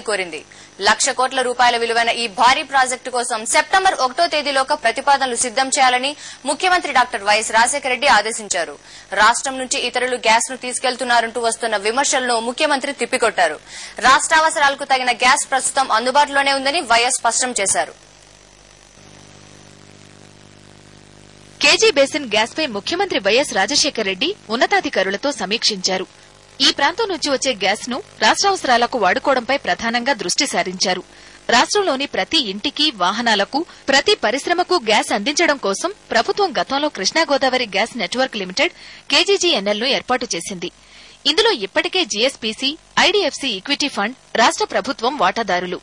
కోరింది. 1,00,000 కోట్ల రూపాయల విలువైన ఈ భారీ ప్రాజెక్టు కోసం సెప్టెంబర్ 1వ తేదీలోగా ప్రతిపాదనలు సిద్దం చేయాలని ముఖ్యమంత్రి డాక్టర్ వైఎస్ రాజశేఖర రెడ్డి ఆదేశించారు. రాష్ట్రం నుంచి ఇతరులు గ్యాస్ ను తీసుకెళ్తున్నారంటూ వస్తున్న విమర్శలను ముఖ్యమంత్రి తిప్పికొట్టారు. రాష్ట్ర అవసరాలకు తగిన గ్యాస్ ప్రస్తుతం అందుబాటులోనే ఉందని వైఎస్ స్పష్టం చేశారు. కేజీ బేసిన్ గ్యాస్ పై ముఖ్యమంత్రి వైఎస్ రాజశేఖర రెడ్డి ఉన్నతాధికారులతో సమీక్షించారు. ఈ ప్రాంతం నుంచి వచ్చే గ్యాస్ ను రాష్ట్రావసరాలకు వాడుకోవడంపై ప్రధానంగా దృష్టి సారించారు. రాష్ట్రంలోని ప్రతి ఇంటికి, వాహనాలకు, ప్రతి పరిశ్రమకు గ్యాస్ అందించడం కోసం ప్రభుత్వం గతంలో కృష్ణాగోదావరి గ్యాస్ నెట్వర్క్ లిమిటెడ్ కేజీజీఎన్ఎల్ ను ఏర్పాటు చేసింది. ఇందులో ఇప్పటికే జీఎస్పీసీ, ఐడీఎఫ్సీ ఈక్విటీ ఫండ్, రాష్ట్ర ప్రభుత్వం వాటాదారులు.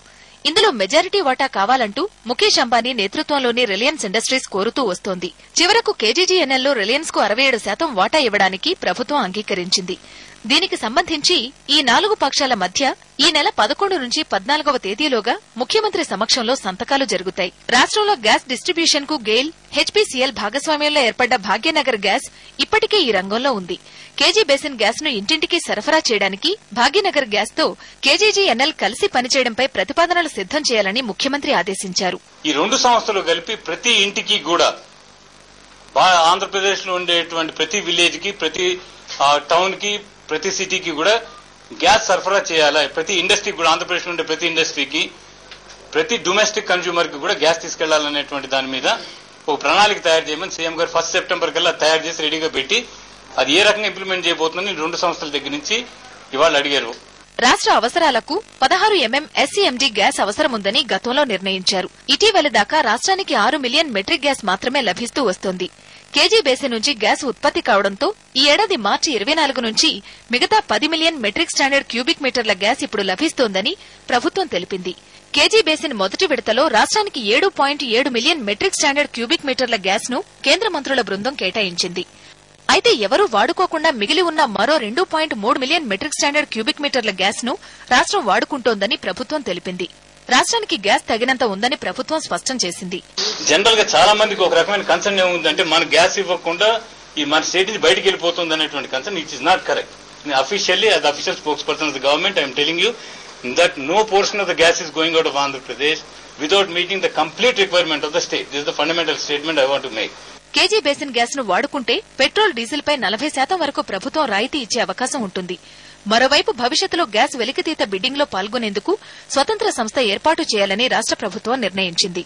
ఇందులో మెజారిటీ వాటా కావాలంటూ ముఖేష్ అంబానీ నేతృత్వంలోని రిలయన్స్ ఇండస్ట్రీస్ కోరుతూ వస్తోంది. చివరకు కేజీజీఎన్ఎల్ లో రిలయన్స్ కు 67% వాటా ఇవ్వడానికి ప్రభుత్వం అంగీకరించింది. దీనికి సంబంధించి ఈ 4 పక్షాల మధ్య ఈ నెల 11 నుంచి 14వ తేదీలోగా ముఖ్యమంత్రి సమక్షంలో సంతకాలు జరుగుతాయి. రాష్ట్రంలో గ్యాస్ డిస్ట్రిబ్యూషన్ కు గెయిల్, హెచ్పీసీఎల్ భాగస్వామ్యంలో ఏర్పడ్డ భాగ్యనగర్ గ్యాస్ ఇప్పటికే ఈ రంగంలో ఉంది. కేజీ బేసిన్ గ్యాస్ ను ఇంటింటికి సరఫరా చేయడానికి భాగ్యనగర్ గ్యాస్ తో కేజీజీఎన్ఎల్ కలిసి పనిచేయడంపై ప్రతిపాదనలు సిద్దం చేయాలని ముఖ్యమంత్రి ఆదేశించారు. ఈ 2 సంస్థలు కలిపి ప్రతి ఇంటికి కూడా ఆంధ్రప్రదేశ్ లో ఉండేటువంటి ప్రతి విలేజ్ కి, ప్రతి టౌన్ కి, ప్రతి సిటీకి కూడా గ్యాస్ సరఫరా చేయాలా. ప్రతి ఇండస్ట్రీకి కూడా, ఆంధ్రప్రదేశ్ లో ఉండే ప్రతి ఇండస్ట్రీకి, ప్రతి డొమెస్టిక్ కన్స్యూమర్ కి కూడా గ్యాస్ తీసుకెళ్లాలనేటువంటి దాని మీద ఒక ప్రణాళిక తయారు చేయమని సీఎం గారు 1 సెప్టెంబర్ కల్లా తయారు చేసి రెడీగా పెట్టి అది ఏ రకంగా ఇంప్లిమెంట్ చేయబోతుందని 2 సంస్థల దగ్గర నుంచి ఇవాళ అడిగారు. రాష్ట్ర అవసరాలకు 16 mm SCMD గ్యాస్ అవసరముందని గతంలో నిర్ణయించారు. ఇటీవలి దాకా రాష్ట్రానికి 6 మిలియన్ మెట్రిక్ గ్యాస్ మాత్రమే లభిస్తూ వస్తోంది. కేజీ బేసిన్ నుంచి గ్యాస్ ఉత్పత్తి కావడంతో ఈ ఏడాది మార్చి 24 నుంచి మిగతా 10 మిలియన్ మెట్రిక్ స్టాండర్డ్ క్యూబిక్ మీటర్ల గ్యాస్ ఇప్పుడు లభిస్తోందని ప్రభుత్వం తెలిపింది. కేజీ బేసిన్ మొదటి విడతలో రాష్ట్రానికి 7.7 మిలియన్ మెట్రిక్ స్టాండర్డ్ క్యూబిక్ మీటర్ల గ్యాస్ ను కేంద్ర మంత్రుల బృందం కేటాయించింది. అయితే ఎవరూ వాడుకోకుండా మిగిలి ఉన్న మరో 2.3 మిలియన్ మెట్రిక్ స్టాండర్డ్ క్యూబిక్ మీటర్ల గ్యాస్ ను రాష్ట్రం వాడుకుంటోందని ప్రభుత్వం తెలిపింది. రాష్ట్రానికి గ్యాస్ తగినంత ఉందని ప్రభుత్వం స్పష్టం చేసింది. జనరల్ గా చాలా మందికి ఒక రకమైన కన్సర్న్ ఏముందంటే మన గ్యాస్ ఇవ్వకుండా ఈ మన స్టేట్ నుంచి బయటకు వెళ్ళిపోతుంది అనేటువంటి concern. It is not correct. Officially as the official spokesperson of the government, I am telling you that no portion of the gas is going out of Andhra Pradesh without meeting the complete requirement of the state. This is the fundamental statement I want to make. KG basin gas ను వాడుకుంటే petrol, diesel పై 40% వరకు ప్రభుత్వం రాయితీ ఇచ్చే అవకాశం ఉంటుంది. మరోవైపు భవిష్యత్తులో గ్యాస్ వెలికితీత బిడ్డింగ్ లో పాల్గొనేందుకు స్వతంత్ర సంస్థ ఏర్పాటు చేయాలని రాష్ట్ర ప్రభుత్వం నిర్ణయించింది.